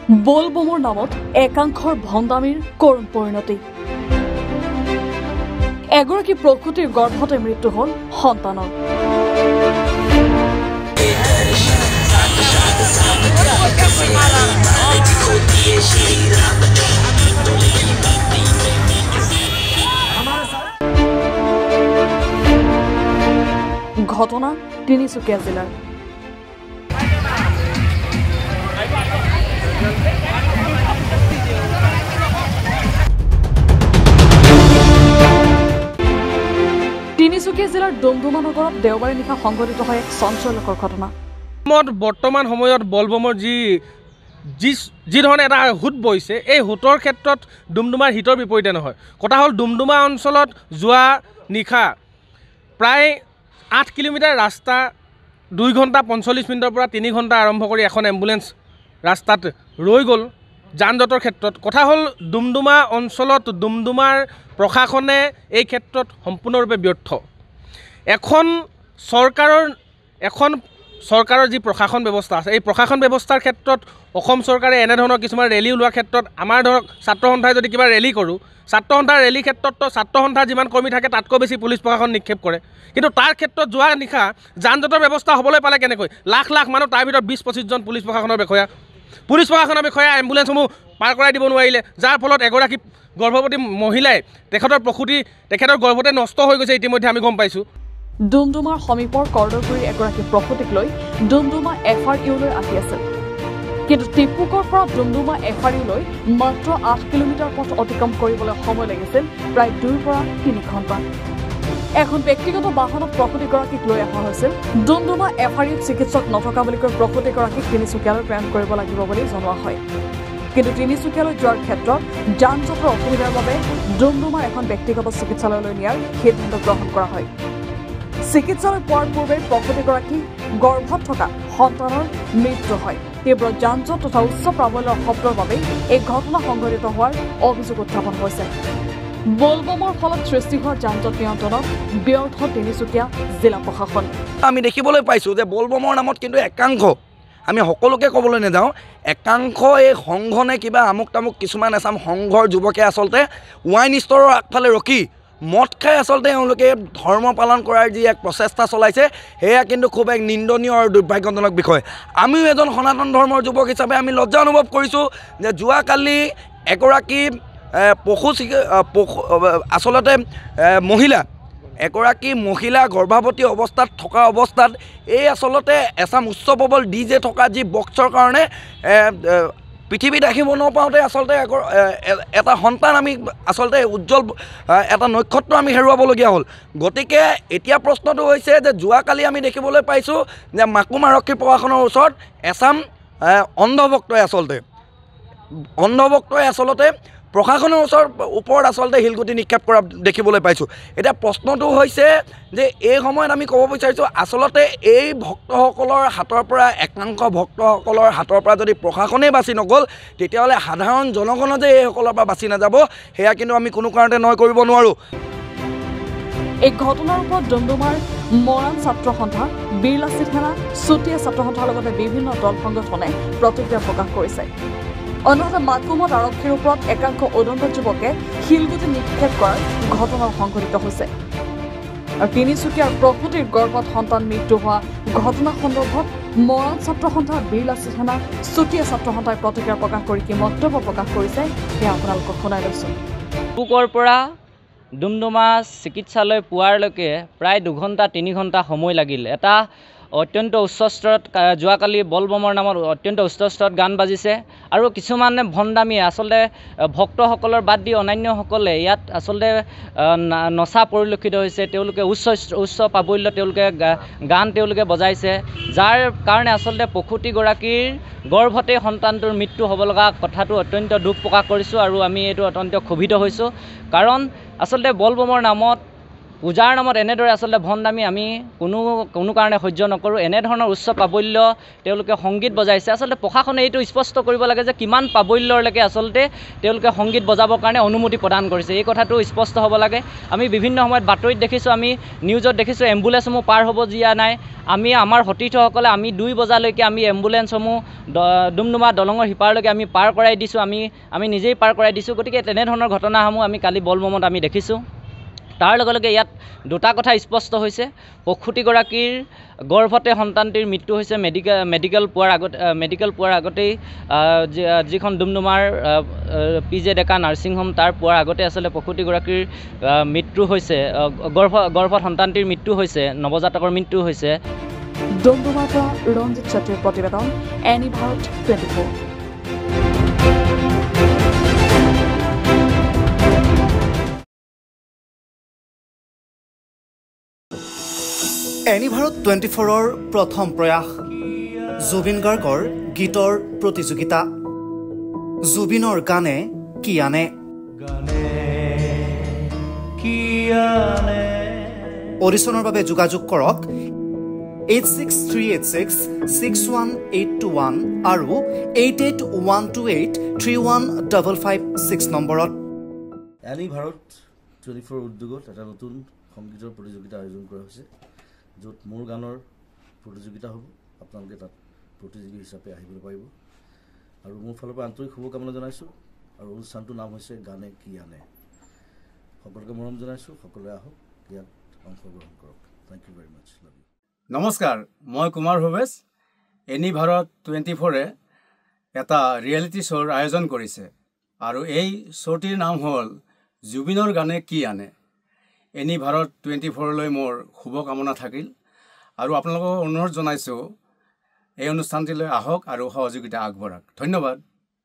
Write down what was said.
বলবমৰ নামত একাংশৰ ভণ্ডামীৰ কৰুণ পৰিণতি। এগৰাকী প্ৰকৃতিৰ গৰ্ভতে মৃত্যু হ'ল সন্তানৰ। ঘটনা তিনিচুকীয়া জিলাৰ। তিনিচুকীয়া জিলাৰ ডুমডুমা নগৰত দেওবাৰে নিশা সংঘটিত হয় এক চঞ্চলকৰ ঘটনা। বৰ্তমান সময়ত বলবমৰ যি ধৰণে এটা হুট বৈছে, এই হুটৰ ক্ষেত্ৰত ডুমডুমাৰ হিতৰ বিপৰীতে নহয়। কথা হ'ল ডুমডুমা অঞ্চলত যোৱা নিশা প্ৰায় 8 কিলোমিটাৰ ৰাস্তা 2 ঘণ্টা 45 মিনিটৰ পৰা 3 ঘণ্টা আৰম্ভ কৰি এখন এম্বুলেন্স ৰাস্তাত ৰৈ গ'ল যান জঁটৰ ক্ষেত্ৰত। কথা হ'ল ডুমডুমা অঞ্চলত ডুমডুমাৰ প্ৰশাসনে এই ক্ষেত্ৰত সম্পূৰ্ণৰূপে ব্যৰ্থ। এখন চৰকাৰৰ যি প্ৰশাসন ব্যৱস্থা আছে, এই প্ৰশাসন ব্যৱস্থাৰ ক্ষেত্ৰত অসম চৰকাৰে এনেধৰণৰ কিছুমান ৰেলী ওলোৱাৰ ক্ষেত্ৰত আমাৰ ধৰক ছাত্ৰ সন্থাই যদি কিবা ৰেলী কৰোঁ, ছাত্ৰ সন্থাৰ ৰেলীৰ ক্ষেত্ৰততো ছাত্ৰ সন্থাৰ যিমান কৰ্মী থাকে তাতকৈ বেছি পুলিচ প্ৰশাসন নিক্ষেপ কৰে। কিন্তু তাৰ ক্ষেত্ৰত যোৱা নিশা যান জঁটৰ ব্যৱস্থা হ'বলৈ পালে কেনেকৈ? লাখ লাখ মানুহ, তাৰ ভিতৰত 20-25 জন পুলিচ প্ৰশাসনৰ বিষয়া এম্বুলেন্সসমূহ পাৰ কৰাই দিব নোৱাৰিলে, যাৰ ফলত এগৰাকী গৰ্ভৱতী মহিলাই তেখেতৰ গৰ্ভতে নষ্ট হৈ গৈছে। ইতিমধ্যে আমি গম পাইছোঁ। ডুমডুমাৰ সমীপৰ কৰ্দৰগুৰিৰ এগৰাকী প্ৰসূতিক লৈ ডুমডুমা FRU-লৈ আহি আছিল। কিন্তু টিপুকৰ পৰা ডুমডুমা FRU-লৈ মাত্ৰ 8 কিলোমিটাৰ পথ অতিক্ৰম কৰিবলৈ সময় লাগিছিল প্ৰায় 2 পৰা 3 ঘণ্টা। এখন ব্যক্তিগত বাহনত প্ৰসূতিগৰাকীক লৈ অহা হৈছিল। ডুমডুমা FRU-ত চিকিৎসক নথকা বুলি কৈ প্ৰসূতিগৰাকীক তিনিচুকীয়ালৈ প্ৰেৰণ কৰিব লাগিব বুলি জনোৱা হয়। কিন্তু তিনিচুকীয়ালৈ যোৱাৰ ক্ষেত্ৰত যান জঁটৰ অসুবিধাৰ বাবে ডুমডুমাৰ এখন ব্যক্তিগত চিকিৎসালয়লৈ নিয়াৰ সিদ্ধান্ত গ্ৰহণ কৰা হয়। চিকিৎসালয় পোৱাৰ পূৰ্বে প্ৰসূতিগৰাকী গৰ্ভত থকা সন্তানৰ মৃত্যু হয়। তীব্ৰ যান জঁট তথা উচ্চ প্ৰাবল্যৰ শব্দৰ বাবে এই ঘটনা সংঘটিত হোৱাৰ অভিযোগ উত্থাপন হৈছে। বলবমৰ ফলত সৃষ্টি হোৱা যান জঁট নিয়ন্ত্ৰণত ব্যৰ্থ তিনিচুকীয়া জিলা প্ৰশাসন। আমি দেখিবলৈ পাইছোঁ যে বলবমৰ নামত কিন্তু একাংশ, আমি সকলোকে ক'বলৈ নাযাওঁ, একাংশ এই সংঘনে কিবা আমুক তামুক কিছুমান এচাম সংঘৰ যুৱকে আচলতে ৱাইন ষ্টৰৰ আগফালে ৰখি মদ খাই আচলতে তেওঁলোকে ধৰ্ম পালন কৰাৰ যি এক প্ৰচেষ্টা চলাইছে, সেয়া কিন্তু খুব এক নিন্দনীয় আৰু দুৰ্ভাগ্যজনক বিষয়। আমিও এজন সনাতন ধৰ্মৰ যুৱক হিচাপে আমি লজ্জা অনুভৱ কৰিছোঁ যে যোৱাকালি এগৰাকী এগৰাকী মহিলা গৰ্ভৱতী অৱস্থাত থকা অৱস্থাত এই আচলতে এচাম উচ্চ প্ৰবল DJ থকা যি বক্সৰ কাৰণে পৃথিৱী দেখিব নাপাওঁতে আচলতে এটা সন্তান আমি আচলতে উজ্জ্বল এটা নক্ষত্ৰ আমি হেৰুৱাবলগীয়া হ'ল। গতিকে এতিয়া প্ৰশ্নটো হৈছে যে যোৱাকালি আমি দেখিবলৈ পাইছোঁ যে মাকুম আৰক্ষী প্ৰশাসনৰ ওচৰত এচাম অন্ধভক্তই আচলতে প্ৰশাসনৰ ওপৰত আচলতে শিলগুটি নিক্ষেপ কৰা দেখিবলৈ পাইছোঁ। এতিয়া প্ৰশ্নটো হৈছে যে এই সময়ত আমি ক'ব বিচাৰিছোঁ আচলতে এই ভক্তসকলৰ হাতৰ পৰা, একাংশ ভক্তসকলৰ হাতৰ পৰা যদি প্ৰশাসনেই বাচি নগ'ল, তেতিয়াহ'লে সাধাৰণ জনগণে যে এইসকলৰ পৰা বাচি নাযাব, সেয়া কিন্তু আমি কোনো কাৰণতে নয় কৰিব নোৱাৰোঁ। এই ঘটনাৰ ওপৰত ডুমডুমাৰ মৰাণ ছাত্ৰ সন্থা, বীৰলাচি থানা, চুতীয়া ছাত্ৰ সন্থাৰ লগতে বিভিন্ন দল সংগঠনে প্ৰতিক্ৰিয়া প্ৰকাশ কৰিছে। অন্যহাতে মাকুমত আৰক্ষীৰ ওপৰত একাংশ উদণ্ড যুৱকে শিলগুটি নিক্ষেপ কৰাৰ ঘটনা সংঘটিত হৈছে। আৰু তিনিচুকীয়াৰ প্ৰসূতিৰ গৰ্ভত সন্তান মৃত্যু হোৱা ঘটনা সন্দৰ্ভত মৰাণ ছাত্ৰ সন্থা, বীৰলাচি থানা, চুতীয়া ছাত্ৰ সন্থাই প্ৰতিক্ৰিয়া প্ৰকাশ কৰি কি মন্তব্য প্ৰকাশ কৰিছে সেয়া আপোনালোকক শুনাই লৈছোঁ। টিপুকৰ পৰা ডুমডুমা চিকিৎসালয় পোৱাৰলৈকে প্ৰায় 2 ঘণ্টা 3 ঘণ্টা সময় লাগিল। এটা অত্যন্ত উচ্চ স্তৰত যোৱাকালি বলবমৰ নামত অত্যন্ত উচ্চ স্তৰত গান বাজিছে আৰু কিছুমানে ভণ্ডামী আচলতে ভক্তসকলৰ বাদ দি অন্যান্যসকলে ইয়াত আচলতে নচা পৰিলক্ষিত হৈছে। তেওঁলোকে উচ্চ প্ৰাবল্য গান বজাইছে, যাৰ কাৰণে আচলতে প্ৰসূতিগৰাকীৰ গৰ্ভতে সন্তানটোৰ মৃত্যু হ'ব লগা কথাটো অত্যন্ত দুখ প্ৰকাশ কৰিছোঁ আৰু আমি এইটো অত্যন্ত ক্ষোভিত হৈছোঁ। কাৰণ আচলতে বলবমৰ নামত পূজাৰ নামত এনেদৰে আচলতে ভণ্ডামি আমি কোনো কাৰণে সহ্য নকৰোঁ। এনেধৰণৰ উচ্চ প্ৰাবল্য তেওঁলোকে সংগীত বজাইছে। আচলতে প্ৰশাসনে এইটো স্পষ্ট কৰিব লাগে যে কিমান প্ৰাবল্যলৈকে আচলতে তেওঁলোকে সংগীত বজাবৰ কাৰণে অনুমতি প্ৰদান কৰিছে, এই কথাটো স্পষ্ট হ'ব লাগে। আমি বিভিন্ন সময়ত বাতৰিত দেখিছোঁ, আমি নিউজত দেখিছোঁ এম্বুলেঞ্চসমূহ পাৰ হ'ব দিয়া নাই। আমি আমাৰ সতীৰ্থসকলে আমি 2 বজালৈকে আমি এম্বুলেঞ্চসমূহ ডুমডুমা দলঙৰ সিপাৰলৈকে আমি পাৰ কৰাই দিছোঁ, আমি নিজেই পাৰ কৰাই দিছোঁ। গতিকে তেনেধৰণৰ ঘটনাসমূহ আমি কালি বলবমত আমি দেখিছোঁ। তাৰ লগে লগে ইয়াত দুটা কথা স্পষ্ট হৈছে। প্ৰসূতিগৰাকীৰ গৰ্ভতে সন্তানটিৰ মৃত্যু হৈছে। মেডিকেল পোৱাৰ আগতেই যিখন ডুমডুমাৰ PJ ডেকা নাৰ্ছিং হোম তাৰ পোৱাৰ আগতে আচলতে প্ৰসূতিগৰাকীৰ মৃত্যু হৈছে, গৰ্ভত সন্তানটিৰ মৃত্যু হৈছে, নৱজাতকৰ মৃত্যু হৈছে। ডুমডুমাৰ পৰা ৰঞ্জিত চেত্ৰীৰ প্ৰতিবেদন, এনি ভাৰত 24। এনি ভাৰত 24ৰ প্ৰথম প্ৰয়াস জুবিন গাৰ্গৰ গীতৰ প্ৰতিযোগিতা। জুবিনৰ গানে কি আনে। অডিশ্যনৰ বাবে যোগাযোগ কৰক 8638661821 আৰু 8812831556 নম্বৰত। এনি ভাৰত 24 উদ্যোগত এটা নতুন সংগীতৰ প্ৰতিযোগিতা আয়োজন কৰা হৈছে, য'ত মোৰ গানৰ প্ৰতিযোগিতা হ'ব। আপোনালোকে তাত প্ৰতিযোগী হিচাপে আহিবলৈ পাৰিব আৰু মোৰ ফালৰ পৰা আন্তৰিক শুভকামনা জনাইছোঁ। আৰু অনুষ্ঠানটোৰ নাম হৈছে গানে কি আনে। সকলোকে মৰম জনাইছোঁ, সকলোৱে আহক, ইয়াত অংশগ্ৰহণ কৰক। Thank you very much. Love you. নমস্কাৰ, মই কুমাৰ ভৱেশ। এনি ভাৰত 24-এ এটা ৰিয়েলিটি শ্ব'ৰ আয়োজন কৰিছে আৰু এই শ্ব'টিৰ নাম হ'ল জুবিনৰ গানে কি আনে। এনি ভাৰত 24লৈ মোৰ শুভকামনা থাকিল আৰু আপোনালোকক অনুৰোধ জনাইছোঁ এই অনুষ্ঠানটিলৈ আহক আৰু সহযোগিতা আগবঢ়াওক। ধন্যবাদ।